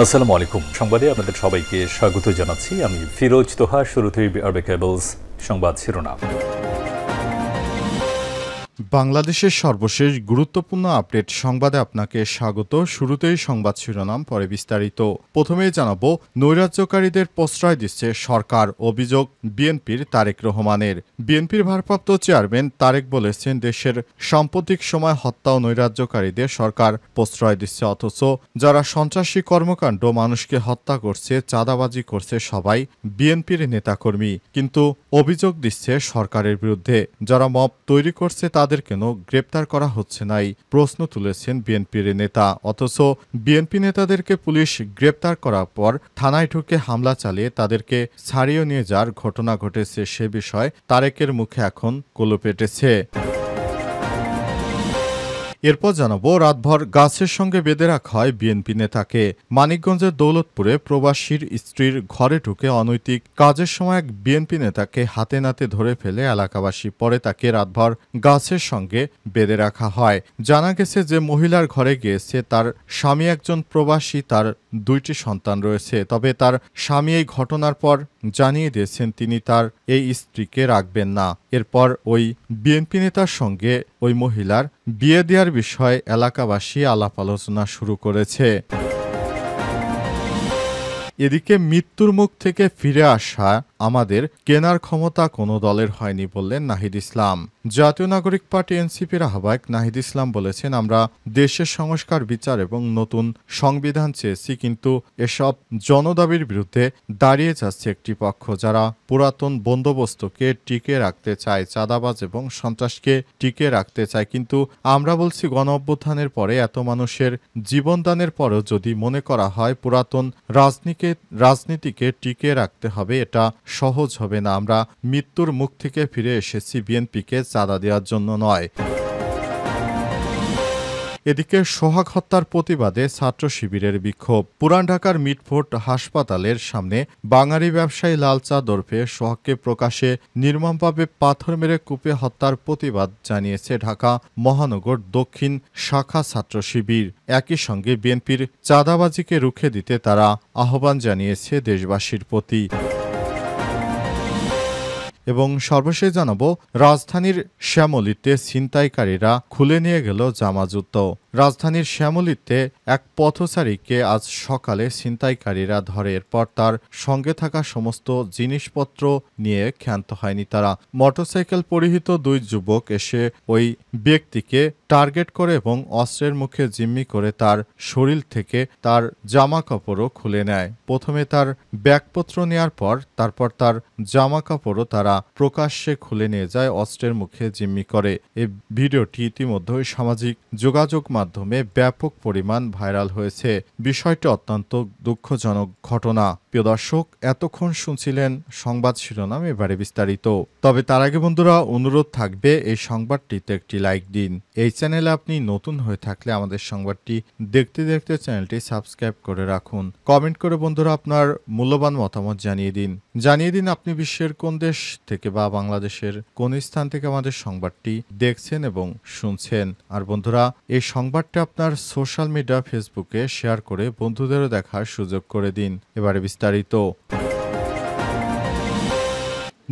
আসসালামু আলাইকুম। সংবাদে আপনাদের সবাইকে স্বাগত জানাচ্ছি। আমি ফিরোজ তোহা। শুরুতেই আরবে কেবলস সংবাদ শিরোনাম। বাংলাদেশের সর্বশেষ গুরুত্বপূর্ণ আপডেট সংবাদে আপনাকে স্বাগত। শুরুতেই সংবাদ শিরোনাম, পরে বিস্তারিত। প্রথমেই জানাবো, নৈরাজ্যকারীদের প্রশ্রয় দিচ্ছে সরকার, অভিযোগ বিএনপির তারেক রহমানের। বিএনপির ভারপ্রাপ্ত চেয়ারম্যান তারেক বলেছেন, দেশের সাম্প্রতিক সময় হত্যা ও নৈরাজ্যকারীদের সরকার প্রশ্রয় দিচ্ছে, অথচ যারা সন্ত্রাসী কর্মকাণ্ড, মানুষকে হত্যা করছে, চাঁদাবাজি করছে, সবাই বিএনপির নেতাকর্মী। কিন্তু অভিযোগ দিচ্ছে সরকারের বিরুদ্ধে। যারা মব তৈরি করছে তাদের কেন গ্রেপ্তার করা হচ্ছে না, এই প্রশ্ন তুলেছেন বিএনপির নেতা। অথচ বিএনপি নেতাদেরকে পুলিশ গ্রেপ্তার করার পর থানায় ঢুকে হামলা চালিয়ে তাদেরকে ছাড়িয়ে নিয়ে যাওয়ার ঘটনা ঘটেছে, সে বিষয়ে তারেকের মুখে এখন কলপ এঁটেছে। এরপর জানাবো, রাতভর গাছের সঙ্গে বেঁধে রাখা হয় বিএনপি নেতাকে। মানিকগঞ্জের দৌলতপুরে প্রবাসীর স্ত্রীর ঘরে ঢুকে অনৈতিক কাজের সময় এক বিএনপি নেতাকে হাতে নাতে ধরে ফেলে এলাকাবাসী। পরে তাকে রাতভর গাছের সঙ্গে বেঁধে রাখা হয়। জানা গেছে যে মহিলার ঘরে গিয়েছে তার স্বামী, একজন প্রবাসী, তার 2টি সন্তান রয়েছে। তবে তার স্বামী এই ঘটনার পর জানিয়ে দিয়েছেন তিনি তার এই স্ত্রীকে রাখবেন না। এরপর ওই বিএনপি নেতার সঙ্গে ওই মহিলার বিয়ে দেওয়ার বিষয়ে এলাকাবাসী আলাপ আলোচনা শুরু করেছে। এদিকে মৃত্যুর মুখ থেকে ফিরে আসা আমাদের কেনার ক্ষমতা কোনো দলের হয়নি বললেন নাহিদ ইসলাম। জাতীয় নাগরিক পার্টি এনসিপির আহ্বায়ক নাহিদ ইসলাম বলেছেন, আমরা দেশের সংস্কার, বিচার এবং নতুন সংবিধান চেয়েছি, কিন্তু এসব জনদাবির বিরুদ্ধে দাঁড়িয়ে যাচ্ছে একটি পক্ষ, যারা পুরাতন বন্দোবস্তকে টিকে রাখতে চায়, চাঁদাবাজ এবং সন্ত্রাসকে টিকে রাখতে চায়। কিন্তু আমরা বলছি, গণ অভ্যুত্থানের পরে এত মানুষের জীবনদানের পরও যদি মনে করা হয় পুরাতন রাজনীতিকে টিকে রাখতে হবে, এটা সহজ হবে না। আমরা মৃত্যুর মুখ থেকে ফিরে এসেছি বিএনপিকে চাঁদা দেওয়ার জন্য নয়। এদিকে সোহাগ হত্যার প্রতিবাদে ছাত্র শিবিরের বিক্ষোভ। পুরান ঢাকার মিটফোর্ট হাসপাতালের সামনে বাঙালি ব্যবসায়ী লাল চাঁদ ওরফে সোহাগকে প্রকাশ্যে নির্মমভাবে পাথর মেরে কুপিয়ে হত্যার প্রতিবাদ জানিয়েছে ঢাকা মহানগর দক্ষিণ শাখা ছাত্র শিবির। একই সঙ্গে বিএনপির চাঁদাবাজিকে রুখে দিতে তারা আহ্বান জানিয়েছে দেশবাসীর প্রতি। এবং সর্বশেষ জানাবো, রাজধানীর শ্যামলীতে ছিনতাইকারীরা খুলে নিয়ে গেল জামা জুতো। রাজধানীর শ্যামলীতে এক পথচারীকে আজ সকালে ছিনতাইকারীরা ধরে। এরপর তার সঙ্গে থাকা সমস্ত জিনিসপত্র নিয়ে ক্ষান্ত হয়নি তারা। মোটরসাইকেল পরিহিত 2 যুবক এসে ওই ব্যক্তিকে টার্গেট করে এবং অস্ত্রের মুখে জিম্মি করে তার শরীর থেকে তার জামা কাপড়ও খুলে নেয়। প্রথমে তার ব্যাগপত্র নেয়ার পর তারপর তার জামা কাপড়ও তারা প্রকাশ্যে খুলে নিয়ে যায়, অস্ত্রের মুখে জিম্মি করে। এই ভিডিওটি ইতিমধ্যে সামাজিক যোগাযোগ মাধ্যমে ব্যাপক পরিমাণ ভাইরাল হয়েছে। বিষয়টি অত্যন্ত দুঃখজনক ঘটনা। প্রিয় দর্শক, এতক্ষণ শুনছিলেন সংবাদ শিরোনাম, এবারে বিস্তারিত। তবে তার আগে বন্ধুরা, অনুরোধ থাকবে এই সংবাদটিতে একটি লাইক দিন। এই চ্যানেলে আপনি নতুন হয়ে থাকলে আমাদের সংবাদটি দেখতে দেখতে চ্যানেলটি সাবস্ক্রাইব করে রাখুন। কমেন্ট করে বন্ধুরা আপনার মূল্যবান মতামত জানিয়ে দিন আপনি বিশ্বের কোন দেশ থেকে বা বাংলাদেশের কোন স্থান থেকে আমাদের সংবাদটি দেখছেন এবং শুনছেন। আর বন্ধুরা, এই সংবাদটা আপনার সোশ্যাল মিডিয়া ফেসবুকে শেয়ার করে বন্ধুদেরও দেখার সুযোগ করে দিন। এবারে বিস্তারিত।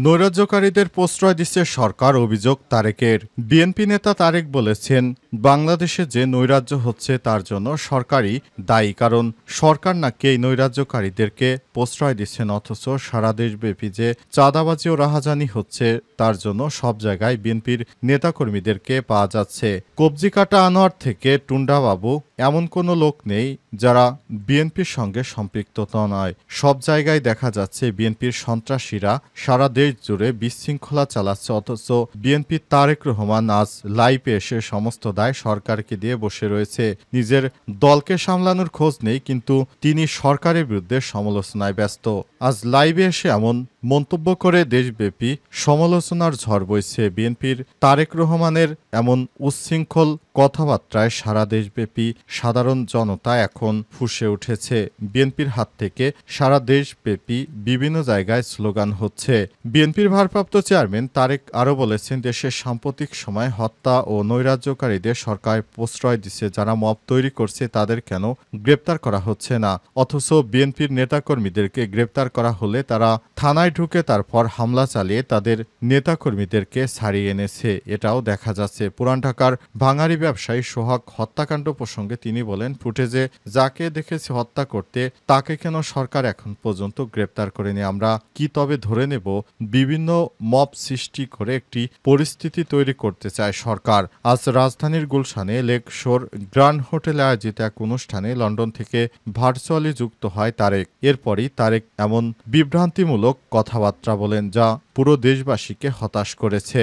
নৈরাজ্যকারীদের প্রশ্রয় দিচ্ছে সরকার, অভিযোগ তারেকের। বিএনপি নেতা তারেক বলেছেন, বাংলাদেশে যে নৈরাজ্য হচ্ছে তার জন্য সরকারই দায়ী, কারণ সরকার নাকি এই নৈরাজ্যকারীদেরকে প্রশ্রয় দিচ্ছেন, অথচ সারা দেশব্যাপী যে চাঁদাবাজি ও রাহাজানি হচ্ছে তার জন্য সব জায়গায় বিএনপির নেতাকর্মীদেরকে পাওয়া যাচ্ছে। কবজি কাটা আনোয়ার থেকে টুন্ডা বাবু, এমন কোনো লোক নেই যারা বিএনপির সঙ্গে সম্পৃক্ততা নয়। সব জায়গায় দেখা যাচ্ছে বিএনপির সন্ত্রাসীরা সারা দেশ জুড়ে বিশৃঙ্খলা চালাচ্ছে, অথচ বিএনপির তারেক রহমান আজ লাইভে এসে সমস্ত দায় সরকারকে দিয়ে বসে রয়েছে। নিজের দলকে সামলানোর খোঁজ নেই, কিন্তু তিনি সরকারের বিরুদ্ধে সমালোচনায় ব্যস্ত। আজ লাইভে এসে এমন মন্তব্য করে দেশব্যাপী সমালোচনার ঝড় বইছে। বিএনপির তারেক রহমানের এমন উচ্ছৃঙ্খল কথাবার্তায় সারা দেশব্যাপী সাধারণ জনতা এখন ফুঁসে উঠেছে। বিএনপির হাত থেকে সারা দেশব্যাপী বিভিন্ন জায়গায় স্লোগান হচ্ছে। বিএনপির ভারপ্রাপ্ত চেয়ারম্যান তারেক আরও বলেছেন, দেশের সাম্প্রতিক সময় হত্যা ও নৈরাজ্যকারীদের সরকার প্রশ্রয় দিচ্ছে। যারা মব তৈরি করছে তাদের কেন গ্রেপ্তার করা হচ্ছে না? অথচ বিএনপির নেতাকর্মীদেরকে গ্রেপ্তার করা হলে তারা থানায় ঢুকে তারপর হামলা চালিয়ে তাদের নেতাকর্মীদেরকে ছাড়িয়ে এনেছে। এটাও দেখা যাচ্ছে। পুরান ঢাকার ভাঙারি ব্যবসায়ী সোহাগ হত্যাকাণ্ড প্রসঙ্গে তিনি বলেন, ফুটেজে যাকে দেখেছি হত্যা করতে তাকে কেন সরকার এখন পর্যন্ত গ্রেপ্তার করেনি? আমরা কি তবে ধরে নেব বিভিন্ন মব সৃষ্টি করে একটি পরিস্থিতি তৈরি করতে চায় সরকার? আজ রাজধানীর গুলশানে লেক শোর গ্র্যান্ড হোটেলে আয়োজিত এক অনুষ্ঠানে লন্ডন থেকে ভার্চুয়ালি যুক্ত হয় তারেক। এরপরই তারেক এমন বিভ্রান্তিমূলক কথাবার্তা বলেন, যা পুরো দেশবাসীকে হতাশ করেছে।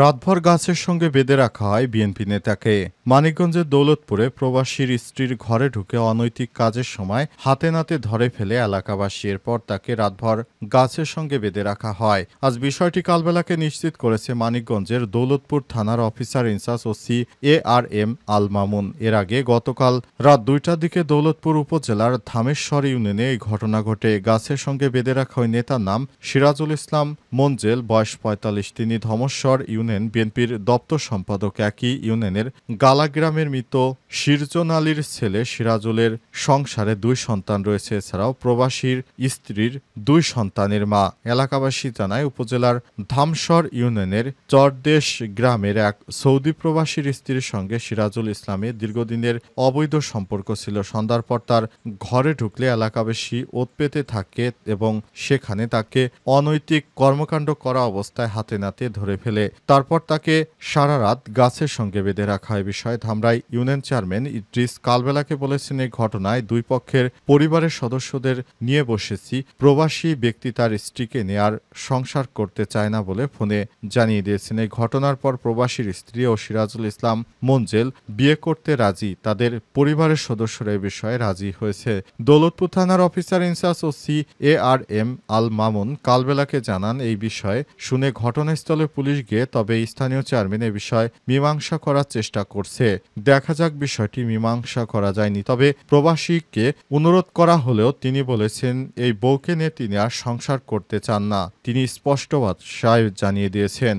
রাতভর গাছের সঙ্গে বেঁধে রাখা হয় বিএনপি নেতাকে। মানিকগঞ্জের দৌলতপুরে প্রবাসীর স্ত্রীর ঘরে ঢুকে অনৈতিক কাজের সময় হাতে নাতে ধরে ফেলে এলাকাবাসী। এরপর তাকে রাতভর গাছের সঙ্গে বেঁধে রাখা হয়। আজ বিষয়টি কালবেলাকে নিশ্চিত করেছে মানিকগঞ্জের দৌলতপুর থানার officer in charge OC ARM Al Mamun. এর আগে গতকাল রাত 2টার দিকে দৌলতপুর উপজেলার ধামেশ্বর ইউনিয়নে এই ঘটনা ঘটে। গাছের সঙ্গে বেঁধে রাখা ওই নেতার নাম সিরাজুল ইসলাম মঞ্জেল, বয়স 45। তিনি ধমশ্বর ইউনিয়ন বিএনপির দপ্তর সম্পাদক। একই ইউনিয়নের গালাগ্রামের মৃত শিরজন আলীর ছেলে সিরাজুলের সংসারে 2 সন্তান রয়েছে। এছাড়াও প্রবাসীর স্ত্রীর 2 সন্তানের মা। এলাকাবাসী জানায়, উপজেলার ধামশ্বর ইউনিয়নের চরদেশ গ্রামের এক সৌদি প্রবাসীর স্ত্রীর সঙ্গে সিরাজুল ইসলামের দীর্ঘদিনের অবৈধ সম্পর্ক ছিল। সন্ধ্যার পর তার ঘরে ঢুকলে এলাকাবাসী ওত পেতে থাকে এবং সেখানে তাকে অনৈতিক কর্মকাণ্ড করা অবস্থায় হাতে নাতে ধরে ফেলে। তারপর তাকে সারা রাত গাছের সঙ্গে বেঁধে রাখা হয়। বিষয়ে ধামরাই ইউনিয়ন চেয়ারম্যান ইদ্রিস কালবেলাকে বলেছেন, এই ঘটনায় 2 পক্ষের পরিবারের সদস্যদের নিয়ে বসেছি। প্রবাসী ব্যক্তি তার স্ত্রীকে নিয়ে আর সংসার করতে চায় না বলে ফোনে জানিয়ে দিয়েছেন। এই ঘটনার পর প্রবাসীর স্ত্রী ও সিরাজুল ইসলাম মঞ্জেল বিয়ে করতে রাজি। তাদের পরিবারের সদস্যরা এই বিষয়ে রাজি হয়েছে। দৌলতপুর থানার officer in charge OC ARM Al Mamun কালবেলাকে জানান, এই বিষয়ে শুনে ঘটনাস্থলে পুলিশ গিয়ে তবে স্থানীয় চেয়ারম্যান এ বিষয়ে মীমাংসা করার চেষ্টা করছে। দেখা যাক বিষয়টি মীমাংসা করা যায়নি। তবে প্রবাসীকে অনুরোধ করা হলেও তিনি বলেছেন, এই বউকে নিয়ে তিনি আর সংসার করতে চান না। তিনি স্পষ্ট ভাষায় জানিয়ে দিয়েছেন।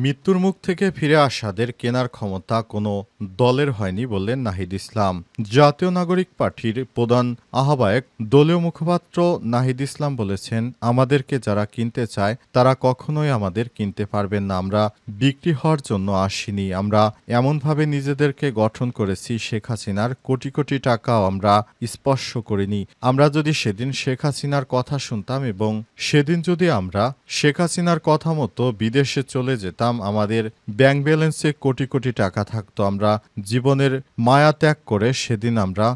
মৃত্যুর মুখ থেকে ফিরে আসাদের কেনার ক্ষমতা কোনো দলের হয়নি বললেন নাহিদ ইসলাম। জাতীয় নাগরিক পার্টির প্রধান আহ্বায়ক দলীয় মুখপাত্র নাহিদ ইসলাম বলেছেন, আমাদেরকে যারা কিনতে চায় তারা কখনোই আমাদের কিনতে পারবেন না। আমরা বিক্রি হওয়ার জন্য আসিনি। আমরা এমনভাবে নিজেদেরকে গঠন করেছি, শেখ হাসিনার কোটি কোটি টাকাও আমরা স্পর্শ করিনি। আমরা যদি সেদিন শেখ হাসিনার কথা শুনতাম এবং সেদিন যদি আমরা শেখ হাসিনার কথা মতো বিদেশে চলে যেতাম, আমাদের ব্যাংক ব্যালেন্সে কোটি কোটি টাকা থাকতো। আমরা জীবনের মায়া ত্যাগ করে সেদিন আমরা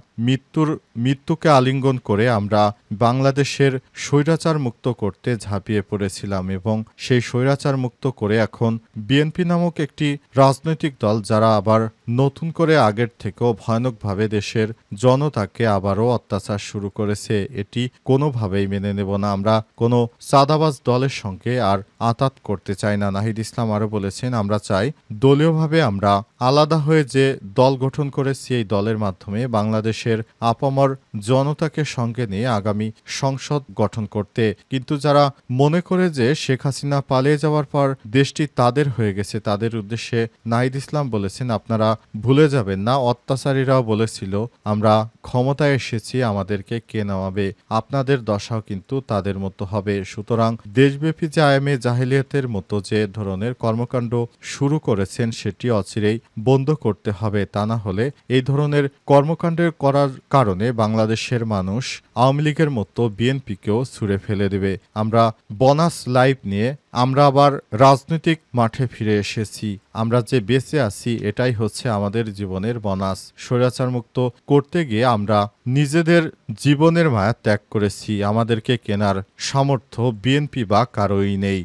মৃত্যুকে আলিঙ্গন করে আমরা বাংলাদেশের স্বৈরাচার মুক্ত করতে ঝাঁপিয়ে পড়েছিলাম এবং সেই স্বৈরাচার মুক্ত করে এখন বিএনপি নামক একটি রাজনৈতিক দল, যারা আবার নতুন করে আগের থেকেও ভয়ানকভাবে দেশের জনতাকে আবারও অত্যাচার শুরু করেছে। এটি কোনোভাবেই মেনে নেব না। আমরা কোনো চাঁদাবাজ দলের সঙ্গে আর আঁতাত করতে চাই না। নাহিদ ইসলাম আরও বলেছেন, আমরা চাই দলীয়ভাবে আমরা আলাদা হয়ে যে দল গঠন করেছি, এই দলের মাধ্যমে বাংলাদেশের আপামর জনতাকে সঙ্গে নিয়ে আগামী সংসদ গঠন করতে। কিন্তু যারা মনে করে যে শেখ হাসিনা পালিয়ে যাওয়ার পর দেশটি তাদের হয়ে গেছে, তাদের উদ্দেশ্যে নাহিদ ইসলাম বলেছেন, আপনারা ভুলে যাবেন না, অত্যাচারীরাও বলেছিল আমরা ক্ষমতায় এসেছি, আমাদেরকে কে নামাবে, আপনাদের দশাও কিন্তু তাদের মতো হবে। সুতরাং দেশব্যাপী যে আয়ামে জাহিলিয়াতের মতো যে ধরনের কর্মকাণ্ড শুরু করেছেন সেটি অচিরেই বন্ধ করতে হবে। তা না হলে এই ধরনের কর্মকাণ্ডের করার কারণে বাংলাদেশের মানুষ আওয়ামী লীগের মতো বিএনপিকেও ছুঁড়ে ফেলে দেবে। আমরা বোনাস লাইফ নিয়ে আমরা আবার রাজনৈতিক মাঠে ফিরে এসেছি। আমরা যে বেঁচে আছি এটাই হচ্ছে আমাদের জীবনের বোনাস। স্বৈরাচার মুক্ত করতে গিয়ে আমরা নিজেদের জীবনের মায়া ত্যাগ করেছি। আমাদেরকে কেনার সামর্থ্য বিএনপি বা কারোই নেই।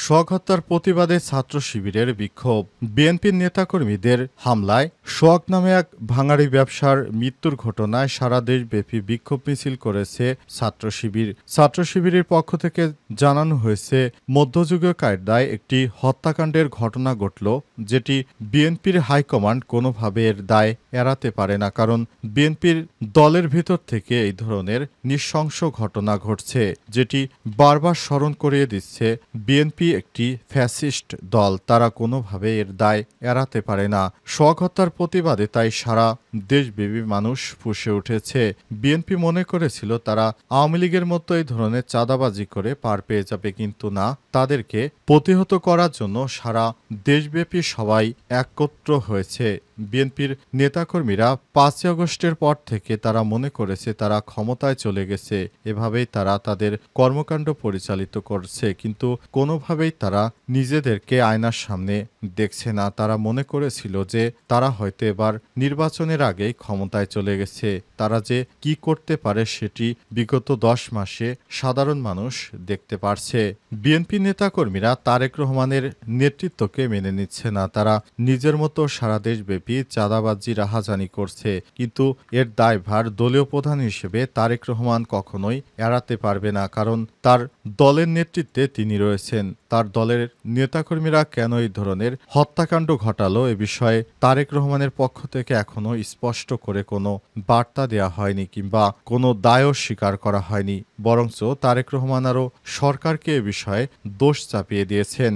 সোহাগ হত্যার প্রতিবাদে ছাত্র শিবিরের বিক্ষোভ। বিএনপির নেতাকর্মীদের হামলায় সোহাগ নামে এক ভাঙাড়ি ব্যবসার মৃত্যুর ঘটনায় সারা দেশব্যাপী বিক্ষোভ মিছিল করেছে ছাত্র শিবির। ছাত্র শিবিরের পক্ষ থেকে জানানো হয়েছে, মধ্যযুগীয় কায়দায় একটি হত্যাকাণ্ডের ঘটনা ঘটল, যেটি বিএনপির হাইকমান্ড কোনোভাবে এর দায় এড়াতে পারে না, কারণ বিএনপির দলের ভিতর থেকে এই ধরনের নৃশংস ঘটনা ঘটছে, যেটি বারবার স্মরণ করিয়ে দিচ্ছে বিএনপি একটি ফ্যাসিস্ট দল। তারা কোনোভাবে এর দায় এড়াতে পারে না। সোহাগ হত্যার প্রতিবাদে তাই সারা দেশব্যাপী মানুষ ফুঁসে উঠেছে। বিএনপি মনে করেছিল তারা আওয়ামী লীগের মতো এই ধরনের চাঁদাবাজি করে পার পেয়ে যাবে, কিন্তু না, তাদেরকে প্রতিহত করার জন্য সারা দেশব্যাপী সবাই একত্র হয়েছে। বিএনপির নেতাকর্মীরা ৫ই আগস্টের পর থেকে তারা মনে করেছে তারা ক্ষমতায় চলে গেছে, এভাবেই তারা তাদের কর্মকাণ্ড পরিচালিত করছে, কিন্তু কোনোভাবেই তারা নিজেদেরকে আয়নার সামনে দেখছে না। তারা মনে করেছিল যে তারা হয়তো এবার নির্বাচনের আগেই ক্ষমতায় চলে গেছে। তারা যে কি করতে পারে সেটি বিগত ১০ মাসে সাধারণ মানুষ দেখতে পারছে। বিএনপি নেতাকর্মীরা তারেক রহমানের নেতৃত্বকে মেনে নিচ্ছে না। তারা নিজের মতো সারা দেশব্যাপী চাঁদাবাজি রাহাজানি করছে, কিন্তু এর দায়ভার দলীয় প্রধান হিসেবে তারেক রহমান কখনোই এড়াতে পারবে না, কারণ তার দলের নেতৃত্বে তিনি রয়েছেন। তার দলের নেতাকর্মীরা কেন এই ধরনের হত্যাকাণ্ড ঘটালো এ বিষয়ে তারেক রহমানের পক্ষ থেকে এখনো স্পষ্ট করে কোনো বার্তা দেওয়া হয়নি কিংবা কোনো দায়ও স্বীকার করা হয়নি, বরঞ্চ তারেক রহমান আরও সরকারকে এ বিষয়ে দোষ চাপিয়ে দিয়েছেন।